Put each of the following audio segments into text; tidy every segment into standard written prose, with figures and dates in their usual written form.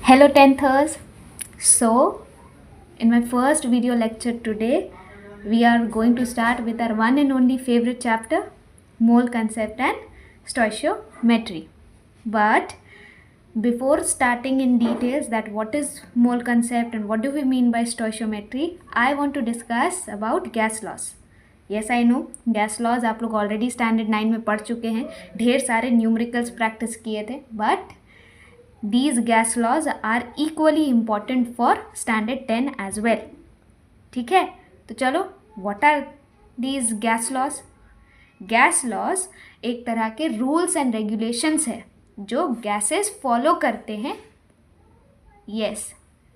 Hello 10thers. So, in my first video lecture today, we are going to start with our one and only favorite chapter, mole concept and stoichiometry. But before starting in details that what is mole concept and what do we mean by stoichiometry, I want to discuss about gas laws. Yes, I know gas laws आप लोग already standard 9 में पढ़ चुके हैं, ढेर सारे numericals practice किए थे, but these gas laws are equally important for standard 10 as well. ठीक है, तो चलो what are these gas laws? Gas laws एक तरह के रूल्स एंड रेगुलेशंस है जो गैसेस फॉलो करते हैं. यस,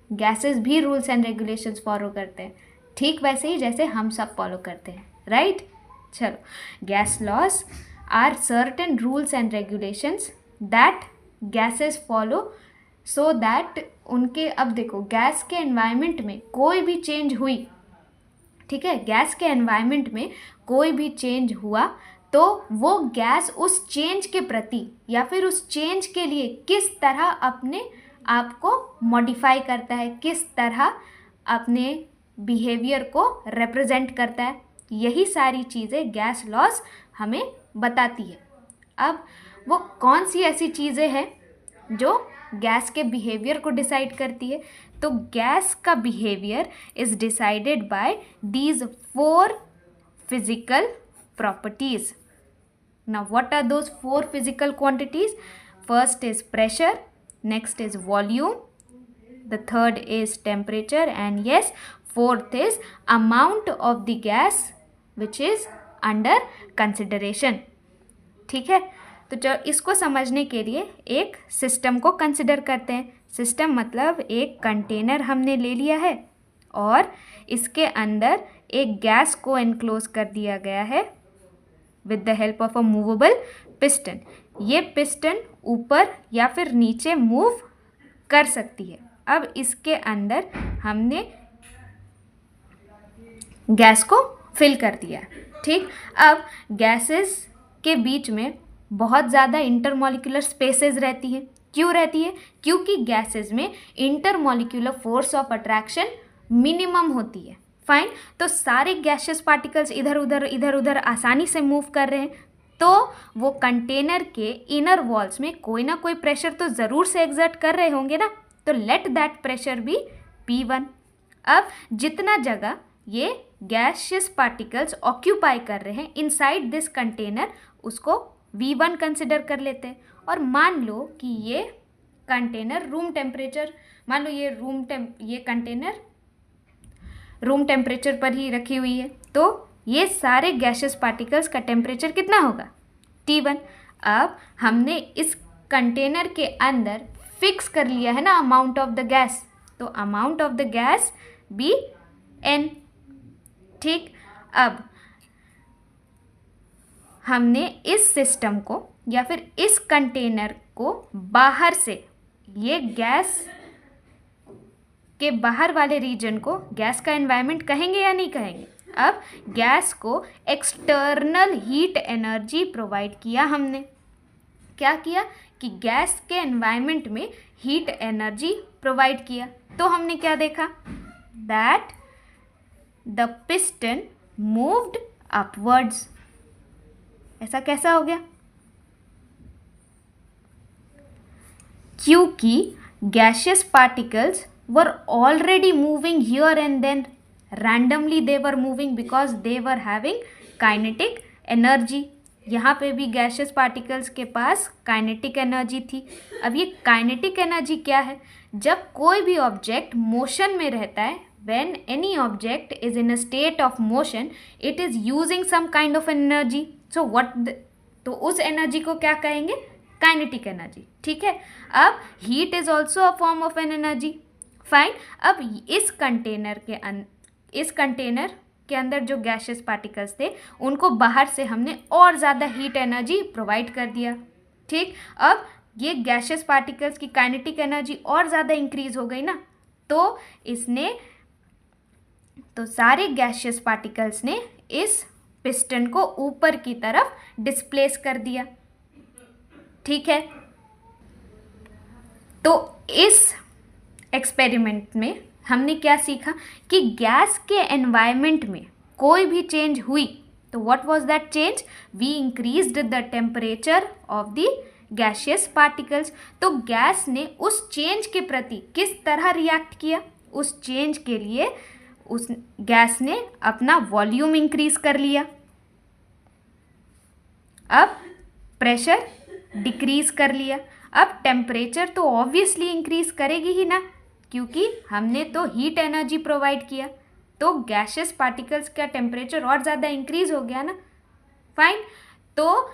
गैसेस भी रूल्स एंड रेगुलेशंस फॉलो करते हैं, ठीक वैसे ही जैसे हम सब फॉलो करते हैं, राइट? चलो, gas laws are certain rules and regulations that gases follow so that उनके, अब देखो गैस के एनवायरनमेंट में कोई भी चेंज हुई, ठीक है, गैस के एनवायरनमेंट में कोई भी चेंज हुआ तो वो गैस उस चेंज के प्रति या फिर उस चेंज के लिए किस तरह अपने आप को मॉडिफाई करता है, किस तरह अपने बिहेवियर को रिप्रेजेंट करता है, यही सारी चीज़ें गैस लॉज हमें बताती है. अब वो कौन सी ऐसी चीज़ें हैं जो गैस के बिहेवियर को डिसाइड करती है? तो गैस का behaviour is decided by these 4 physical properties. Now what are those 4 physical quantities? First is pressure, next is volume, the third is temperature, and yes, fourth is amount of the gas which is under consideration. ठीक है, तो चलो इसको समझने के लिए एक system को कंसिडर करते हैं. सिस्टम मतलब एक कंटेनर हमने ले लिया है और इसके अंदर एक गैस को एनक्लोज कर दिया गया है with the help of a movable piston. ये पिस्टन ऊपर या फिर नीचे मूव कर सकती है. अब इसके अंदर हमने गैस को फिल कर दिया, ठीक. अब गैसेस के बीच में बहुत ज़्यादा इंटरमॉलिक्यूलर स्पेसेस रहती हैं. क्यों रहती है? क्योंकि गैसेस में intermolecular force of attraction minimum होती है. फाइन, तो सारे गैसियस पार्टिकल्स इधर उधर आसानी से मूव कर रहे हैं, तो वो कंटेनर के इनर वॉल्स में कोई ना कोई प्रेशर तो ज़रूर से एग्जर्ट कर रहे होंगे ना, तो let that pressure B P1. अब जितना जगह ये गैसियस पार्टिकल्स ऑक्यूपाई कर रहे हैं इनसाइड दिस कंटेनर, उसको V1 कंसिडर कर लेते हैं. और मान लो कि ये कंटेनर रूम टेम्परेचर, मान लो ये कंटेनर रूम टेम्परेचर पर ही रखी हुई है, तो ये सारे गैसियस पार्टिकल्स का टेम्परेचर कितना होगा? T1. अब हमने इस कंटेनर के अंदर फिक्स कर लिया है ना अमाउंट ऑफ द गैस, तो amount of the gas be N. ठीक, अब हमने इस सिस्टम को या फिर इस कंटेनर को बाहर से, ये गैस के बाहर वाले रीजन को गैस का एनवायरनमेंट कहेंगे या नहीं कहेंगे? अब गैस को एक्सटर्नल हीट एनर्जी प्रोवाइड किया हमने. क्या किया कि गैस के एनवायरनमेंट में हीट एनर्जी प्रोवाइड किया, तो हमने क्या देखा? That the piston moved upwards. ऐसा कैसा हो गया? क्योंकि gaseous particles were already moving here and then, randomly they were moving because they were having kinetic energy. यहाँ पे भी गैसियस पार्टिकल्स के पास काइनेटिक एनर्जी थी. अब ये काइनेटिक एनर्जी क्या है? जब कोई भी ऑब्जेक्ट मोशन में रहता है, when any object is in a state of motion, it is using some kind of energy. So तो उस एनर्जी को क्या कहेंगे? Kinetic energy. ठीक है, अब heat is also a form of an energy. Fine, अब इस कंटेनर के अंदर जो गैसियस पार्टिकल्स थे उनको बाहर से हमने और ज़्यादा हीट एनर्जी प्रोवाइड कर दिया. ठीक, अब ये गैसियस पार्टिकल्स की काइनेटिक एनर्जी और ज़्यादा इंक्रीज हो गई ना, तो सारे गैसियस पार्टिकल्स ने इस पिस्टन को ऊपर की तरफ डिस्प्लेस कर दिया. ठीक है, तो इस एक्सपेरिमेंट में हमने क्या सीखा कि गैस के एनवायरनमेंट में कोई भी चेंज हुई तो what was that change, we increased the temperature of the gaseous particles. तो गैस ने उस चेंज के प्रति किस तरह रिएक्ट किया, उस चेंज के लिए उस गैस ने अपना वॉल्यूम इंक्रीज कर लिया। अब प्रेशर डिक्रीज कर लिया। अब टेम्परेचर तो ऑब्वियसली इंक्रीज करेगी ही ना, क्योंकि हमने तो हीट एनर्जी प्रोवाइड किया, तो गैशियस पार्टिकल्स का टेम्परेचर और ज़्यादा इंक्रीज हो गया ना। फाइन। तो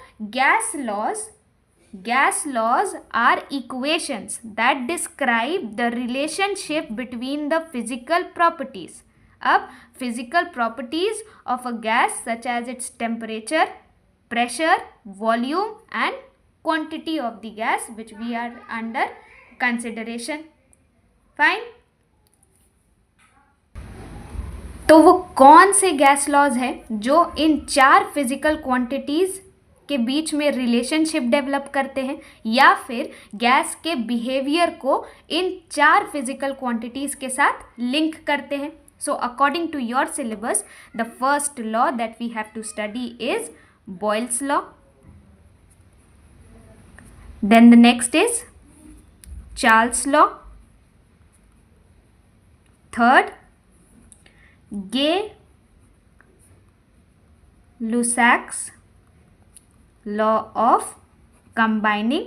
gas laws are equations that describe the relationship between the physical properties. अब physical properties of a gas such as its temperature, pressure, volume and quantity of the gas which we are under consideration. Fine. तो वो कौन से gas laws है जो इन 4 physical quantities के बीच में relationship develop करते हैं या फिर गैस के बिहेवियर को इन 4 फिजिकल क्वांटिटीज के साथ लिंक करते हैं। So according to your syllabus the first law that we have to study is Boyle's law. Then the next is Charles' law. Third, Gay-Lussac's law of combining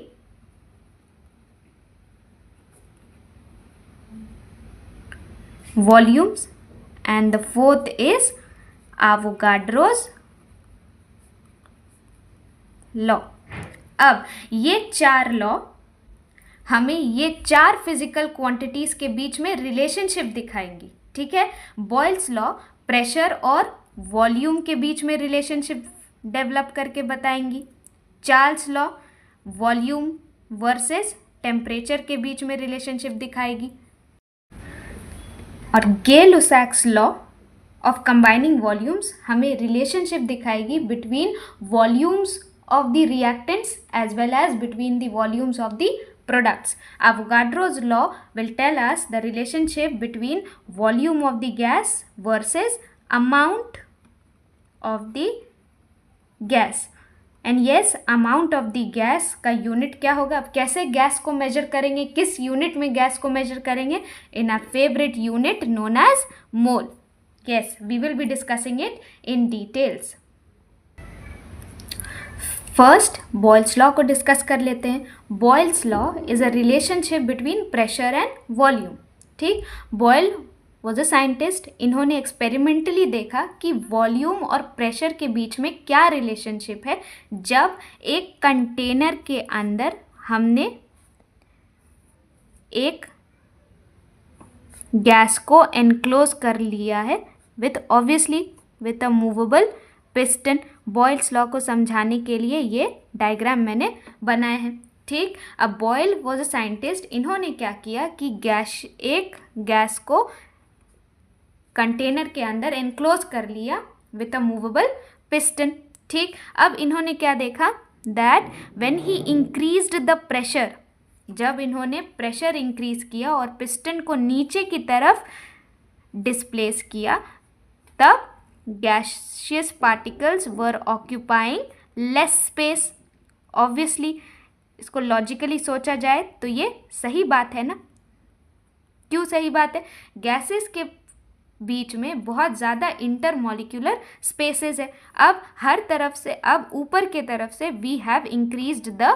volumes. And the fourth is Avogadro's law. अब ये 4 law हमें ये 4 physical quantities के बीच में relationship दिखाएंगी। ठीक है, Boyle's law pressure और volume के बीच में रिलेशनशिप डेवलप करके बताएंगी। Charles law volume versus temperature के बीच में रिलेशनशिप दिखाएगी। और Gay-Lussac's law of combining volumes हमें रिलेशनशिप दिखाएगी between volumes of the reactants as well as between the volumes of the products. Avogadro's law will tell us the relationship between volume of the gas versus amount of the gas. And yes, amount of the gas का unit क्या होगा। अब कैसे gas को measure करेंगे, किस unit में gas को मेजर करेंगे, in our favourite unit known as mole. Yes, we will be discussing it in details. First Boyle's law को डिस्कस कर लेते हैं। Boyle's law is a relationship between pressure and volume. ठीक, Boyle was a scientist. इन्होंने experimentally देखा कि volume और pressure के बीच में क्या रिलेशनशिप है जब एक कंटेनर के अंदर हमने एक गैस को एनक्लोज कर लिया है with a movable piston. Boils law को समझाने के लिए ये डायग्राम मैंने बनाया है। ठीक, अब बॉयल वॉज अ साइंटिस्ट। इन्होंने क्या किया कि एक गैस को कंटेनर के अंदर एनक्लोज कर लिया विथ अ मूवेबल पिस्टन। ठीक, अब इन्होंने क्या देखा that when he increased the pressure, जब इन्होंने प्रेशर इंक्रीज किया और पिस्टन को नीचे की तरफ डिस्प्लेस किया, तब gaseous particles were occupying less space. Obviously, इसको लॉजिकली सोचा जाए तो ये सही बात है ना। क्यों सही बात है? गैसेस के बीच में बहुत ज़्यादा इंटरमॉलिक्यूलर स्पेसेस है। अब हर तरफ से, अब ऊपर के तरफ से we have increased the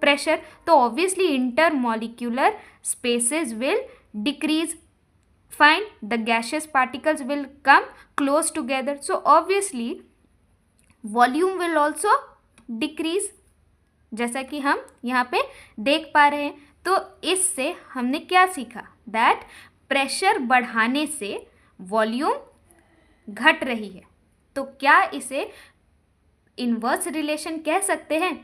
pressure, तो obviously intermolecular spaces will decrease. Fine, the gaseous particles will come close together, so obviously volume will also decrease, जैसा कि हम यहाँ पे देख पा रहे हैं। तो इससे हमने क्या सीखा दैट प्रेशर बढ़ाने से वॉल्यूम घट रही है। तो क्या इसे इनवर्स रिलेशन कह सकते हैं?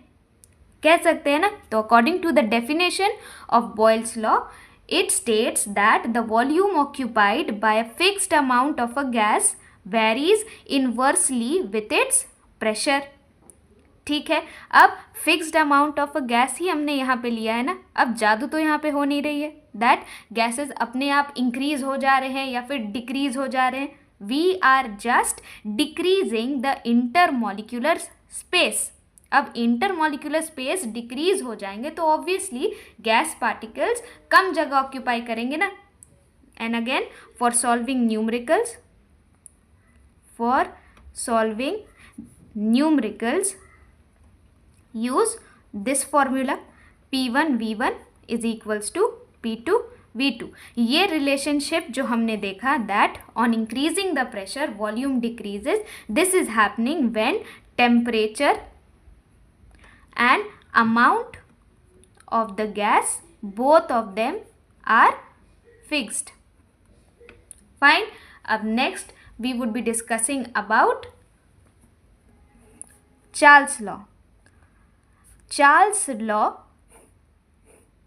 कह सकते हैं ना। तो according to the definition of Boyle's law, it states that the volume occupied by a fixed amount of a gas varies inversely with its pressure. ठीक है, अब fixed amount of a gas ही हमने यहाँ पे लिया है ना, अब जादू तो यहाँ पे हो नहीं रही है दैट गैसेस अपने आप इंक्रीज हो जा रहे हैं या फिर डिक्रीज हो जा रहे हैं. We are just decreasing the intermolecular space. अब इंटरमॉलिक्यूलर स्पेस डिक्रीज हो जाएंगे तो ऑब्वियसली गैस पार्टिकल्स कम जगह ऑक्यूपाई करेंगे ना. And again for solving numericals use this formula P1 V1 is equals to P2 V2. ये रिलेशनशिप जो हमने देखा that on increasing the pressure volume decreases. This is happening when temperature and amount of the gas, both of them are fixed. Fine. Up next we would be discussing about Charles' law. Charles' law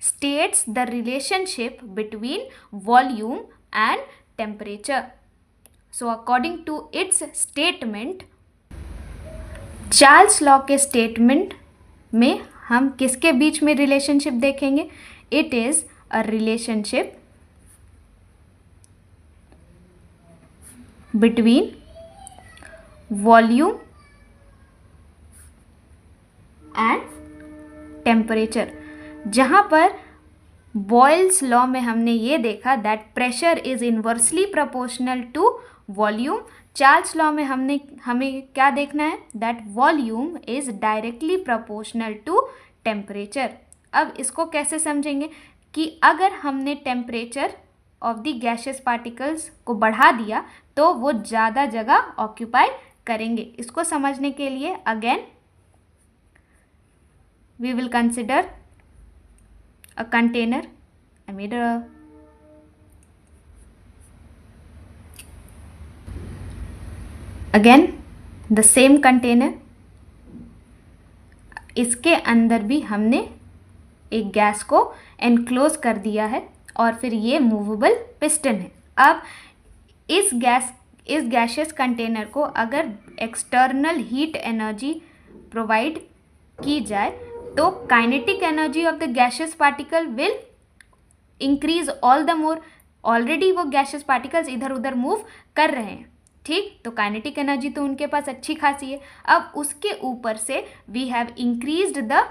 states the relationship between volume and temperature. So according to its statement, Charles' law के statement में हम किसके बीच में relationship देखेंगे? It is a relationship between volume and temperature. जहाँ पर Boyle's law में हमने ये देखा that pressure is inversely proportional to volume. Charles' law में हमें क्या देखना है that volume is directly proportional to temperature. अब इसको कैसे समझेंगे कि अगर हमने temperature of the gaseous particles को बढ़ा दिया तो वो ज़्यादा जगह ऑक्यूपाई करेंगे. इसको समझने के लिए again we will consider a container. I made again the same container. इसके अंदर भी हमने एक गैस को एनक्लोज कर दिया है और फिर ये मूवेबल पिस्टन है. अब इस गैसियस कंटेनर को अगर एक्सटर्नल हीट एनर्जी प्रोवाइड की जाए तो kinetic energy of the gaseous particle will increase all the more. Already वो गैसियस पार्टिकल्स इधर उधर मूव कर रहे हैं, ठीक, तो काइनेटिक एनर्जी तो उनके पास अच्छी खासी है. अब उसके ऊपर से we have increased the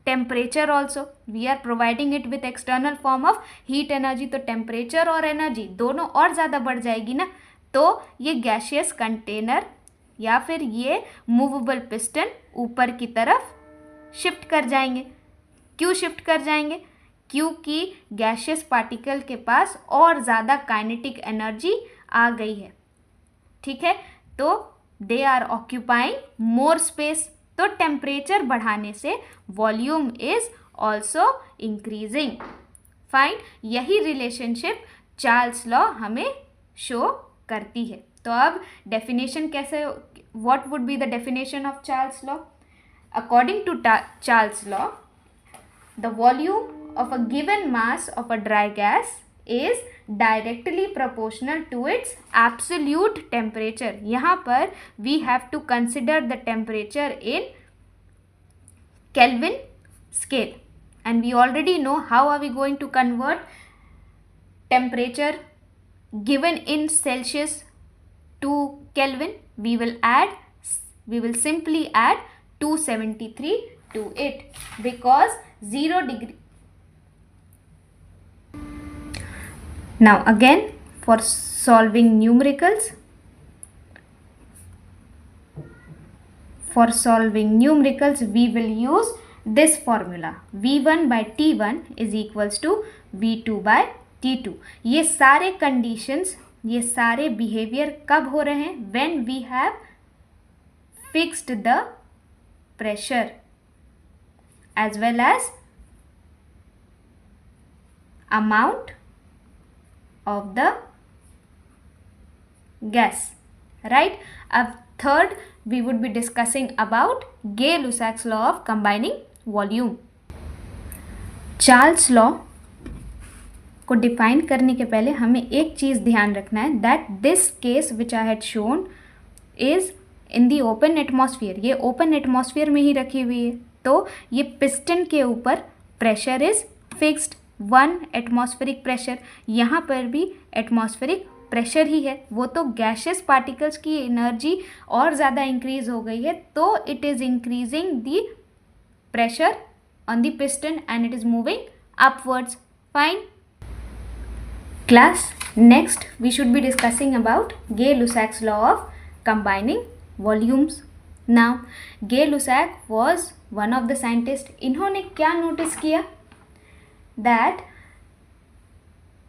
temperature also. We are providing it with external form of heat energy, तो टेम्परेचर और एनर्जी दोनों और ज़्यादा बढ़ जाएगी ना. तो ये गैसियस कंटेनर या फिर ये मूवेबल पिस्टन ऊपर की तरफ शिफ्ट कर जाएंगे. क्यों शिफ्ट कर जाएंगे? क्योंकि गैसियस पार्टिकल के पास और ज़्यादा काइनेटिक एनर्जी आ गई है, ठीक है, तो they are occupying more space. तो टेम्परेचर बढ़ाने से volume is also increasing. Fine. यही रिलेशनशिप चार्ल्स लॉ हमें शो करती है. तो अब डेफिनेशन कैसे, what would be the definition of Charles' law? According to Charles' law, the volume of a given mass of a dry gas is directly proportional to its absolute temperature. यहाँ पर we have to consider the temperature in Kelvin scale, and we already know how are we going to convert temperature given in Celsius to Kelvin. We will simply add 273 to it because 0 degree. Now again for solving numericals, we will use this formula. V1 by T1 is equals to V2 by T2. ये सारे conditions, ये सारे behavior कब हो रहे हैं? When we have fixed the pressure as well as amount of the gas, right? अब third we would be discussing about Gay-Lussac's law of combining volume. Charles law को डिफाइन करने के पहले हमें एक चीज़ ध्यान रखना है that this case which I had shown is in the open atmosphere, ये ओपन एटमॉस्फेयर में ही रखी हुई है, तो ये पिस्टन के ऊपर pressure is fixed, 1 atmospheric pressure. यहाँ पर भी एटमॉस्फेरिक प्रेशर ही है, वो तो गैशियस पार्टिकल्स की एनर्जी और ज़्यादा इंक्रीज हो गई है, तो it is increasing the pressure on the piston and it is moving upwards. Fine. Class, next we should be discussing about Gay-Lussac's law of combining volumes. Now, Gay-Lussac was one of the scientists. इन्होंने क्या notice किया? That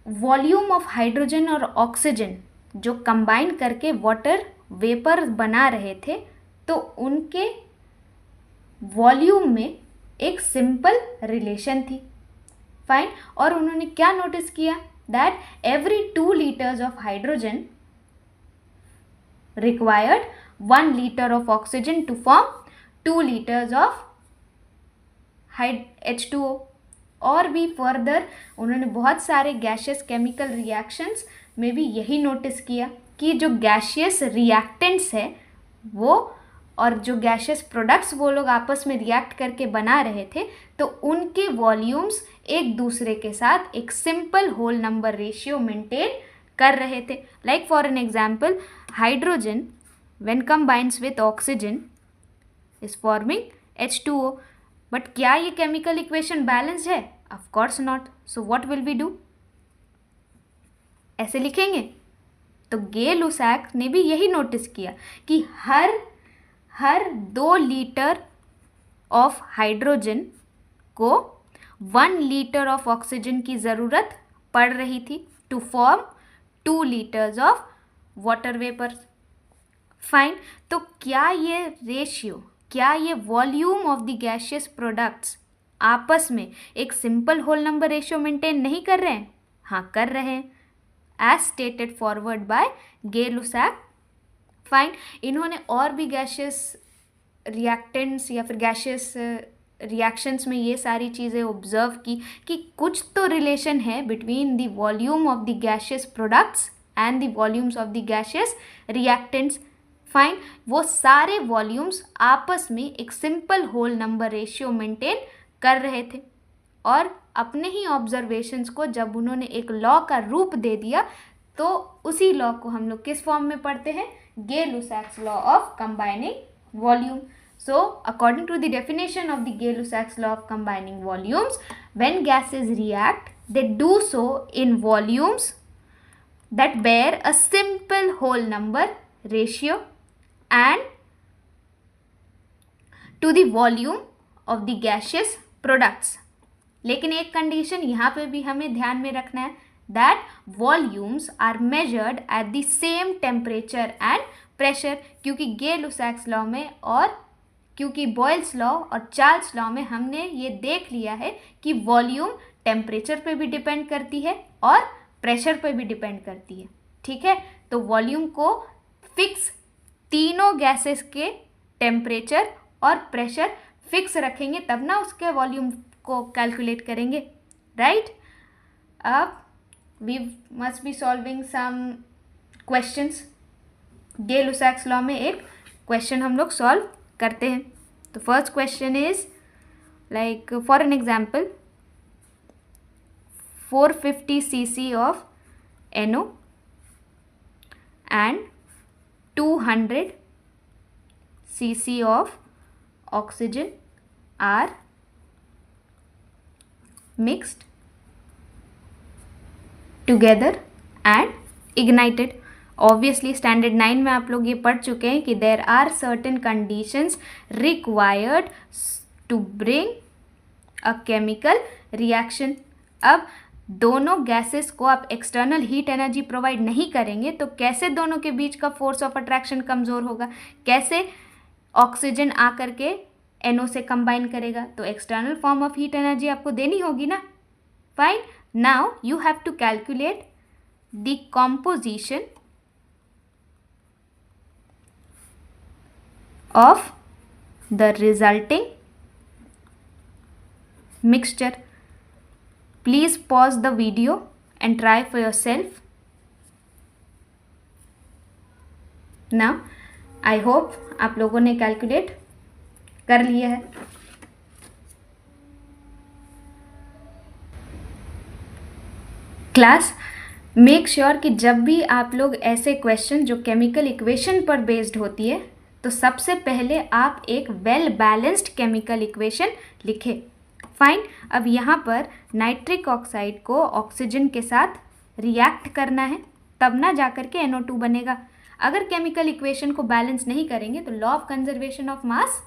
volume of hydrogen और oxygen जो combine करके water vapour बना रहे थे, तो उनके वॉल्यूम में एक सिंपल रिलेशन थी। फाइन। और उन्होंने क्या नोटिस किया? That every 2 litres of hydrogen required 1 litre of oxygen to form 2 litres of H2O। और भी फर्दर उन्होंने बहुत सारे गैशियस केमिकल रिएक्शंस में भी यही नोटिस किया कि जो गैशियस रिएक्टेंट्स है वो और जो गैशियस प्रोडक्ट्स वो लोग आपस में रिएक्ट करके बना रहे थे, तो उनके वॉल्यूम्स एक दूसरे के साथ एक simple whole number ratio maintain कर रहे थे। Like for an example, hydrogen when combines with oxygen is forming H2O, but क्या ये केमिकल इक्वेशन बैलेंस्ड है? Of course not. So what will we do? ऐसे लिखेंगे? तो गे-लुसाक ने भी यही नोटिस किया कि हर 2 लीटर ऑफ हाइड्रोजन को 1 लीटर ऑफ ऑक्सीजन की ज़रूरत पड़ रही थी to form 2 litres of water vapour. Fine. तो क्या ये रेशियो, क्या ये volume of the gaseous products आपस में एक simple whole number ratio maintain नहीं कर रहे हैं? हाँ, कर रहे हैं, as stated forward by Gay Lussac. Fine. इन्होंने और भी गैशियस रिएक्टेंट्स या फिर गैशियस रिएक्शंस में ये सारी चीज़ें ऑब्जर्व की कि कुछ तो रिलेशन है between the volume of the gaseous products and the volumes of the gaseous reactants. Fine. वो सारे वॉल्यूम्स आपस में एक simple whole number ratio maintain कर रहे थे, और अपने ही ऑब्जर्वेशंस को जब उन्होंने एक लॉ का रूप दे दिया, तो उसी लॉ को हम लोग किस फॉर्म में पढ़ते हैं? Gay-Lussac's law of combining volume. So, according to the definition of the Gay-Lussac's law of combining volumes, when gases react, they do so in volumes that bear a simple whole number ratio and to the volume of the gaseous products. लेकिन एक condition यहाँ पे भी हमें ध्यान में रखना है, that volumes are measured at the same temperature and pressure, क्योंकि गे-लुसाक्स लॉ में और क्योंकि बॉयल्स लॉ और चार्ल्स लॉ में हमने ये देख लिया है कि वॉल्यूम टेम्परेचर पे भी डिपेंड करती है और प्रेशर पे भी डिपेंड करती है। ठीक है, तो वॉल्यूम को फिक्स, तीनों गैसेस के टेम्परेचर और प्रेशर फिक्स रखेंगे तब ना उसके वॉल्यूम को कैलकुलेट करेंगे, राइट? अब we must be solving some questions. Gay Lussac's law में एक क्वेश्चन हम लोग सॉल्व करते हैं। तो first question is like for an example 450 cc of NO and 200 cc of oxygen are mixed together and ignited. Obviously standard 9 में आप लोग ये पढ़ चुके हैं कि there are certain conditions required to bring a chemical reaction. अब दोनों गैसेस को आप एक्सटर्नल हीट एनर्जी प्रोवाइड नहीं करेंगे तो कैसे दोनों के बीच का फोर्स ऑफ अट्रैक्शन कमज़ोर होगा? कैसे ऑक्सीजन आकर के NO से कंबाइन करेगा? तो external form of heat energy आपको देनी होगी ना। Fine. Now you have to calculate the composition of the resulting mixture. Please pause the video and try for yourself. Now I hope आप लोगों ने कैलकुलेट कर लिया है। क्लास, मेक श्योर कि जब भी आप लोग ऐसे क्वेश्चन जो केमिकल इक्वेशन पर बेस्ड होती है, तो सबसे पहले आप एक वेल बैलेंस्ड केमिकल इक्वेशन लिखें। फाइन। अब यहाँ पर नाइट्रिक ऑक्साइड को ऑक्सीजन के साथ रिएक्ट करना है, तब ना जाकर के NO2 बनेगा। अगर केमिकल इक्वेशन को बैलेंस नहीं करेंगे तो law of conservation of mass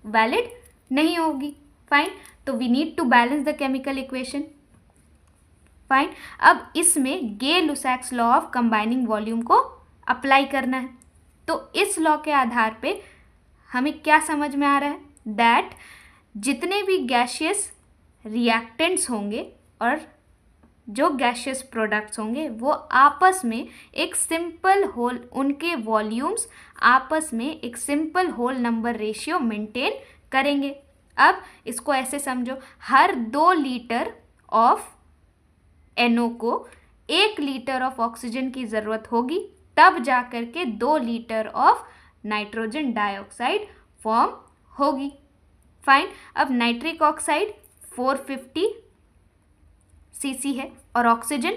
valid नहीं होगी। फाइन। तो we need to balance the chemical equation. Fine. अब इसमें Gay Lussac's law of combining volume को अप्लाई करना है। तो इस लॉ के आधार पे हमें क्या समझ में आ रहा है, दैट जितने भी गैशियस रिएक्टेंट्स होंगे और जो गैशियस प्रोडक्ट्स होंगे वो आपस में एक सिंपल होल, उनके वॉल्यूम्स आपस में एक simple whole number ratio maintain करेंगे। अब इसको ऐसे समझो, हर 2 लीटर ऑफ NO को 1 लीटर ऑफ ऑक्सीजन की ज़रूरत होगी, तब जा कर के 2 litre of nitrogen dioxide form होगी। फाइन। अब नाइट्रिक ऑक्साइड 450 cc है और ऑक्सीजन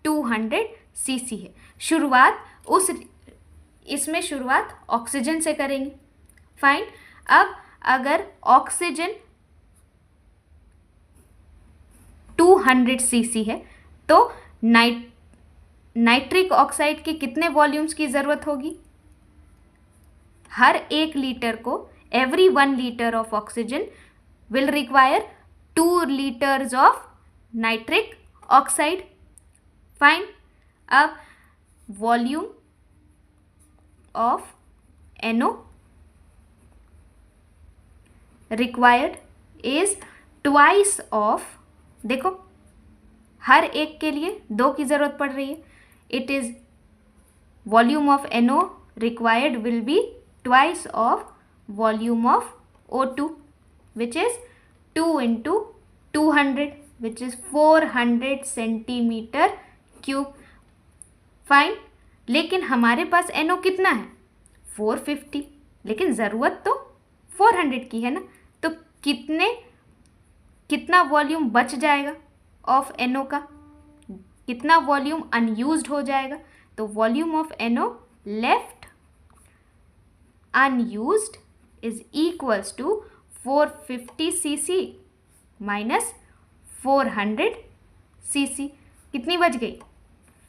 200 cc है। इसमें शुरुआत ऑक्सीजन से करेंगे। फाइन। अब अगर ऑक्सीजन 200 cc है तो नाइट्रिक ऑक्साइड के कितने वॉल्यूम्स की ज़रूरत होगी? हर 1 लीटर को, every 1 litre of oxygen will require 2 litres of nitric oxide. Fine. अब volume of NO required is twice of, देखो हर एक के लिए 2 की ज़रूरत पड़ रही है, it is volume of NO required will be twice of volume of O2 which is 2 into 200 which is 400 centimetre cube. Fine. लेकिन हमारे पास NO कितना है? 450, लेकिन ज़रूरत तो 400 की है ना, तो कितना वॉल्यूम बच जाएगा ऑफ NO का, कितना वॉल्यूम अनयूज्ड हो जाएगा? तो volume of NO left unused is equals to 450 cc minus 400 cc। कितनी बच गई?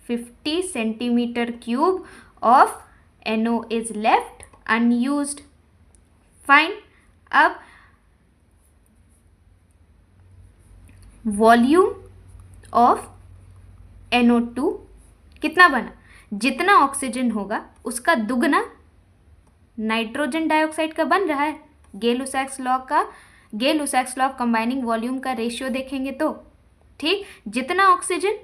50 centimetre cube of NO is left unused. Fine. अब वॉल्यूम ऑफ NO2 कितना बना? जितना ऑक्सीजन होगा उसका दुगना नाइट्रोजन डाइऑक्साइड का बन रहा है। Gay-Lussac's law of combining volume का रेशियो देखेंगे तो, ठीक, जितना ऑक्सीजन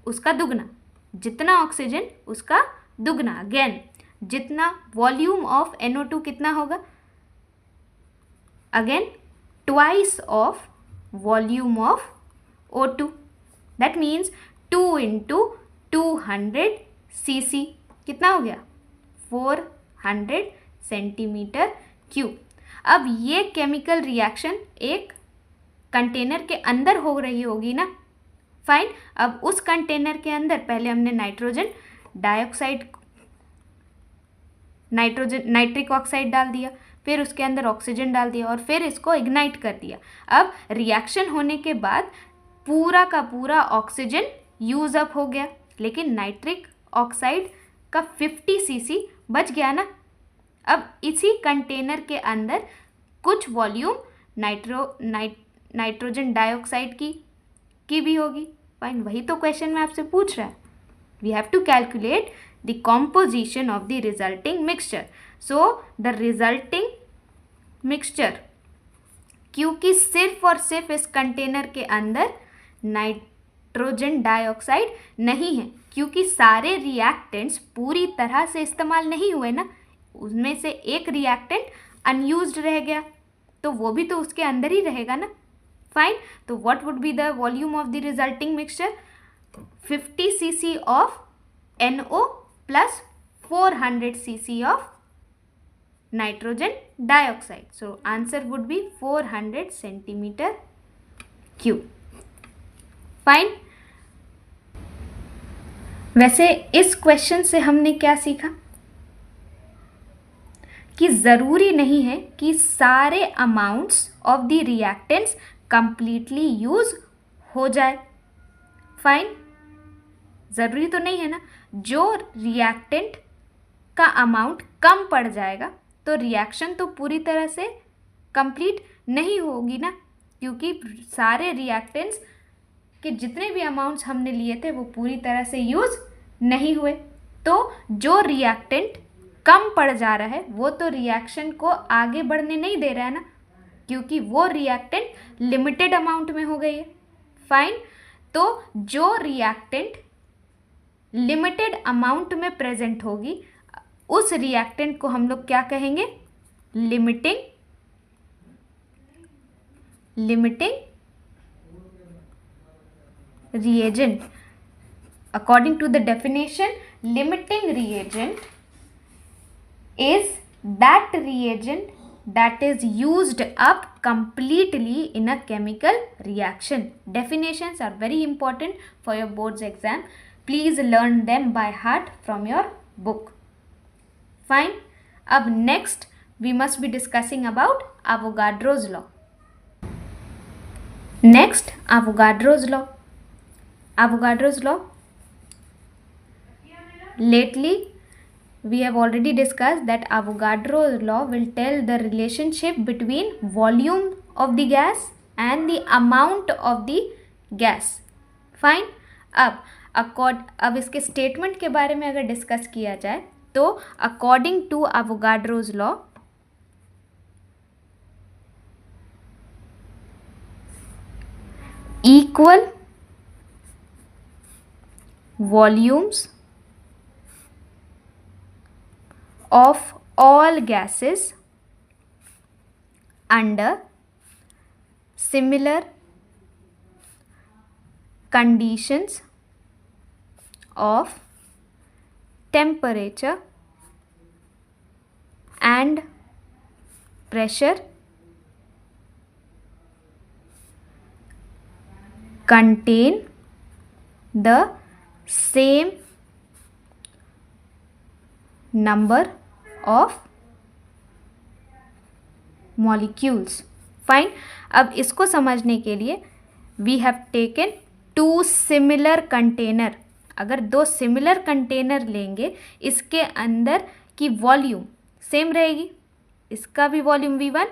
उसका दुगना, जितना ऑक्सीजन उसका दुगना। अगेन, जितना वॉल्यूम ऑफ NO2 कितना होगा? Again twice of volume of O2, that means 2 into 200 cc। कितना हो गया? 400 सेंटीमीटर क्यूब। अब ये केमिकल रिएक्शन एक कंटेनर के अंदर हो रही होगी ना। फाइन। अब उस कंटेनर के अंदर पहले हमने नाइट्रिक ऑक्साइड डाल दिया, फिर उसके अंदर ऑक्सीजन डाल दिया और फिर इसको इग्नाइट कर दिया। अब रिएक्शन होने के बाद पूरा का पूरा ऑक्सीजन यूज अप हो गया, लेकिन नाइट्रिक ऑक्साइड का 50 cc बच गया ना। अब इसी कंटेनर के अंदर कुछ वॉल्यूम नाइट्रोजन डाइऑक्साइड की भी होगी। फाइन। वही तो क्वेश्चन में आपसे पूछ रहा है। We have to calculate the composition of the resulting mixture. So the resulting mixture, क्योंकि सिर्फ और सिर्फ इस कंटेनर के अंदर नाइट्रोजन डाइऑक्साइड नहीं है, क्योंकि सारे रिएक्टेंट्स पूरी तरह से इस्तेमाल नहीं हुए ना, उसमें से एक रिएक्टेंट अनयूज्ड रह गया, तो वो भी तो उसके अंदर ही रहेगा ना। फाइन। तो what would be the volume of the resulting mixture? 50 cc of NO plus 400 cc of nitrogen dioxide. So answer would be 400 centimeter cube. Fine. वैसे इस क्वेश्चन से हमने क्या सीखा कि ज़रूरी नहीं है कि सारे amounts of the reactants completely use हो जाए. फाइन. ज़रूरी तो नहीं है ना. जो रिएक्टेंट का अमाउंट कम पड़ जाएगा तो रिएक्शन तो पूरी तरह से कंप्लीट नहीं होगी ना, क्योंकि सारे रिएक्टेंट्स के जितने भी अमाउंट्स हमने लिए थे वो पूरी तरह से यूज़ नहीं हुए. तो जो रिएक्टेंट कम पड़ जा रहा है वो तो रिएक्शन को आगे बढ़ने नहीं दे रहा है ना, क्योंकि वो रिएक्टेंट लिमिटेड अमाउंट में हो गई है. फाइन. तो जो रिएक्टेंट लिमिटेड अमाउंट में प्रेजेंट होगी उस रिएक्टेंट को हम लोग क्या कहेंगे? Limiting reagent. According to the definition, limiting reagent is that reagent that is used up completely in a chemical reaction. Definitions are very important for your board's exam. Please learn them by heart from your book. Fine. Ab next we must be discussing about Avogadro's law. Next, Avogadro's law. Avogadro's law. Lately, we have already discussed that Avogadro's law will tell the relationship between volume of the gas and the amount of the gas. Fine. अब इसके statement के बारे में अगर discuss किया जाए तो according to Avogadro's law, equal volumes of all gases under similar conditions of temperature and pressure contain the same number of molecules. Fine. अब इसको समझने के लिए we have taken two similar container. अगर दो सिमिलर कंटेनर लेंगे, इसके अंदर की वॉल्यूम सेम रहेगी. इसका भी वॉल्यूम V1,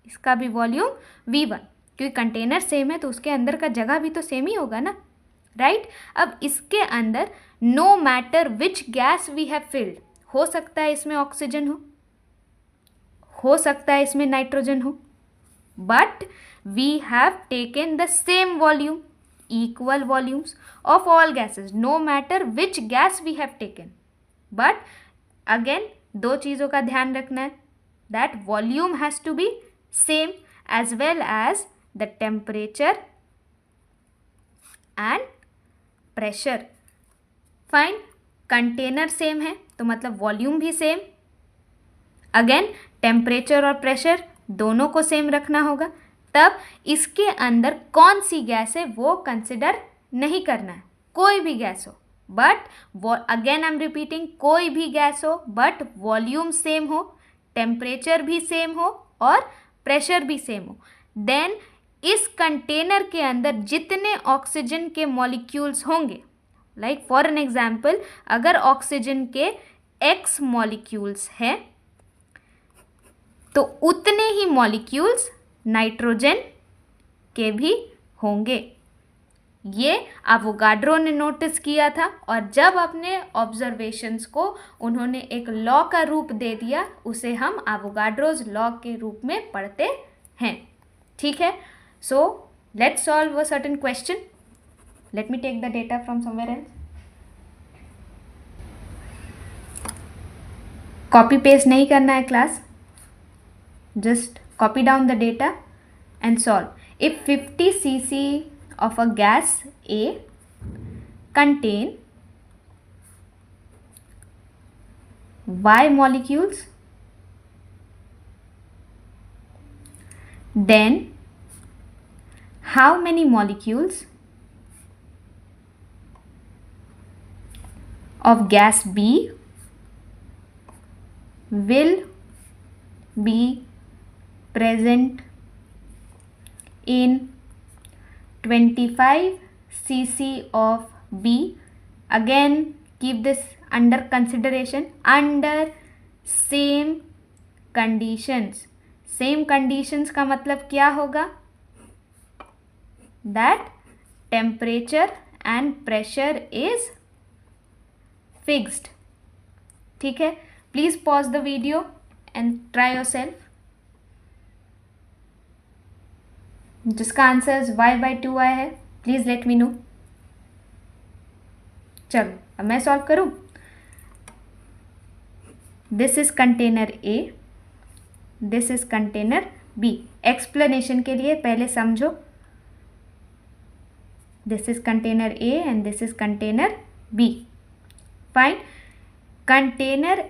इसका भी वॉल्यूम V1, क्योंकि कंटेनर सेम है तो उसके अंदर का जगह भी तो सेम ही होगा ना, राइट. अब इसके अंदर no matter which gas we have filled, हो सकता है इसमें ऑक्सीजन हो सकता है इसमें नाइट्रोजन हो, but we have taken the same volume, equal volumes of all gases, no matter which gas we have taken. But again, दो चीज़ों का ध्यान रखना है, that volume has to be same as well as the temperature and pressure. Fine. Container same है तो मतलब volume भी सेम. अगेन टेम्परेचर और प्रेशर दोनों को सेम रखना होगा. तब इसके अंदर कौन सी गैस है वो कंसिडर नहीं करना है, कोई भी गैस हो, but again I am repeating, कोई भी गैस हो बट वॉल्यूम सेम हो, टेम्परेचर भी सेम हो और प्रेशर भी सेम हो. देन इस कंटेनर के अंदर जितने ऑक्सीजन के मॉलिक्यूल्स होंगे, लाइक फॉर एन एग्जाम्पल, अगर ऑक्सीजन के X मॉलिक्यूल्स हैं तो उतने ही मॉलिक्यूल्स नाइट्रोजन के भी होंगे. ये एवोगाड्रो ने नोटिस किया था और जब अपने ऑब्जर्वेशंस को उन्होंने एक लॉ का रूप दे दिया, उसे हम एवोगाड्रोज लॉ के रूप में पढ़ते हैं. ठीक है. So let's solve a certain question. Let me take the data from somewhere else. Copy paste नहीं करना है class, just copy down the data and solve. If 50 cc of a gas A contain Y molecules, then how many molecules of gas B will be present in 25 cc of B. Again, keep this under consideration, under same conditions. Same conditions का मतलब क्या होगा? That temperature and pressure is fixed. ठीक है, please pause the video and try your self. जिसका answer y/2 आया है, please let me know. चलो अब मैं सॉल्व करूं. This is container A, this is container B. Explanation के लिए पहले समझो. This is container A and this is container B. Fine. Container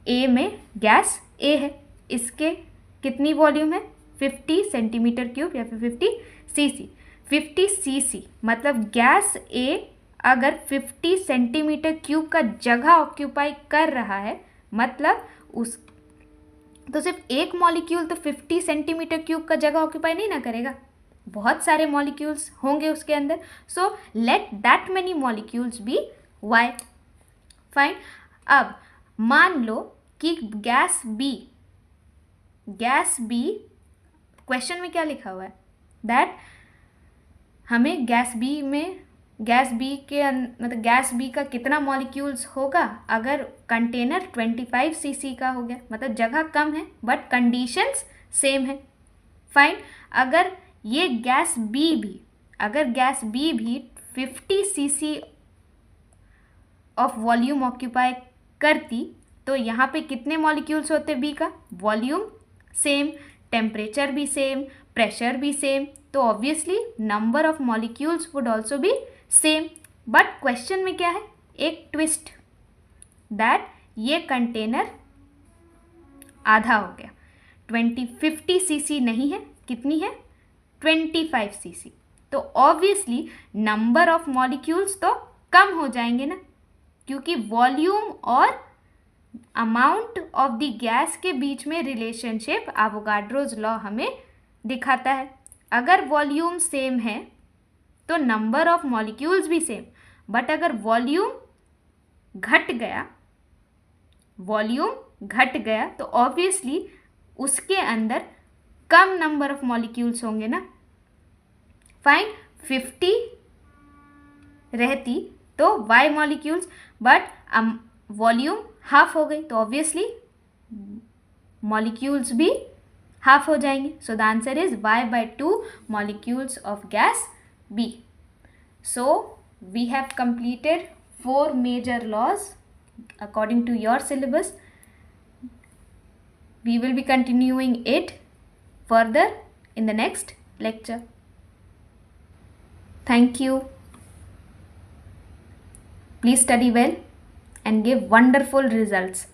A में गैस ए है. इसके कितनी वॉल्यूम है? 50 सेंटीमीटर क्यूब या फिर 50 सीसी. 50 सीसी मतलब गैस ए अगर 50 सेंटीमीटर क्यूब का जगह ऑक्यूपाई कर रहा है, मतलब उस तो सिर्फ एक मॉलिक्यूल तो 50 सेंटीमीटर क्यूब का जगह ऑक्यूपाई नहीं ना करेगा, बहुत सारे मॉलिक्यूल्स होंगे उसके अंदर. So let that many molecules be Y. Fine. अब मान लो कि गैस बी क्वेश्चन में क्या लिखा हुआ है? दैट हमें गैस बी मतलब गैस बी का कितना मॉलिक्यूल्स होगा अगर कंटेनर 25 सीसी का हो गया, मतलब जगह कम है बट कंडीशंस सेम है. फाइन. अगर गैस बी भी 50 सीसी ऑफ वॉल्यूम ऑक्यूपाई करती तो यहाँ पे कितने मॉलिक्यूल्स होते बी का? वॉल्यूम सेम, टेम्परेचर भी सेम, प्रेशर भी सेम, तो obviously number of molecules would also be same. But question में क्या है? एक ट्विस्ट, दैट ये कंटेनर आधा हो गया. 50 सीसी नहीं है, कितनी है? 25 सीसी. तो ऑब्वियसली नंबर ऑफ मॉलिक्यूल्स तो कम हो जाएंगे ना, क्योंकि वॉल्यूम और अमाउंट ऑफ द गैस के बीच में रिलेशनशिप एवोगाड्रोज लॉ हमें दिखाता है. अगर वॉल्यूम सेम है तो नंबर ऑफ मॉलिक्यूल्स भी सेम, बट अगर वॉल्यूम घट गया तो ऑब्वियसली उसके अंदर कम नंबर ऑफ मॉलिक्यूल्स होंगे ना. फाइन. 50 रहती तो y molecules, but volume half हो गई तो ऑब्वियसली मॉलिक्यूल्स भी हाफ हो जाएंगे. So the answer is y/2 molecules of gas B. So we have completed 4 major laws according to your syllabus. We will be continuing it further in the next lecture. Thank you. Please study well and give wonderful results.